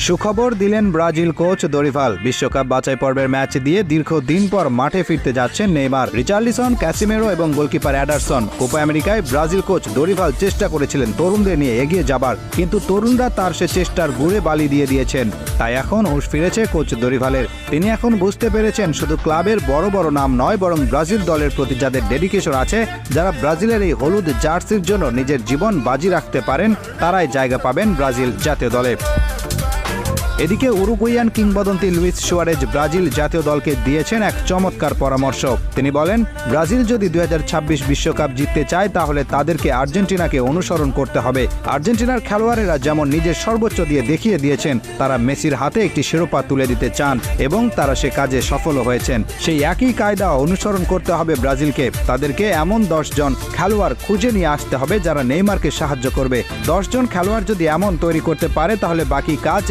সুখবর দিলেন Brazil coach Dorival. বিশ্বকাপ বাছাই পর্বের ম্যাচ দিয়ে দীর্ঘদিন পর মাঠে ফিরতে যাচ্ছেন নেইমার, রিচার্লিসন, ক্যাসিমেরো এবং গোলকিপার অ্যাডারসন। কোপা আমেরিকায় ব্রাজিল কোচ দরিভাল চেষ্টা করেছিলেন তরুণদের নিয়ে এগিয়ে যাবার, কিন্তু তরুণরা তার সে চেষ্টার গুড়ে বালি দিয়ে দিয়েছেন। তাই এখন হুঁশ ফিরেছে কোচ দরিভালের। তিনি এখন বুঝতে পেরেছেন শুধু ক্লাবের বড় বড় নাম নয়, বরং ব্রাজিল দলের প্রতি যাদের ডেডিকেশন আছে, যারা ব্রাজিলের এই হলুদ জার্সির জন্য নিজের জীবন বাজি রাখতে পারেন, তারাই জায়গা পাবেন ব্রাজিল জাতীয় দলে। এদিকে উরুগুয়ান কিংবদন্তি লুইস সুয়ারেজ ব্রাজিল জাতীয় দলকে দিয়েছেন এক চমৎকার পরামর্শ। তিনি বলেন, ব্রাজিল যদি 2026 বিশ্বকাপ জিততে চায় তাহলে তাদেরকে আর্জেন্টিনাকে অনুসরণ করতে হবে। আর্জেন্টিনার খেলোয়াড়েরা যেমন নিজের সর্বোচ্চ দিয়ে দেখিয়ে দিয়েছেন তারা মেসির হাতে একটি শিরোপা তুলে দিতে চান এবং তারা সে কাজে সফল হয়েছেন। সেই একই কায়দা অনুসরণ করতে হবে ব্রাজিলকে। তাদেরকে এমন 10 জন খেলোয়াড় খুঁজে নিয়ে আসতে হবে যারা নেইমারকে সাহায্য করবে। 10 জন খেলোয়াড় যদি এমন তৈরি করতে পারে তাহলে বাকি কাজ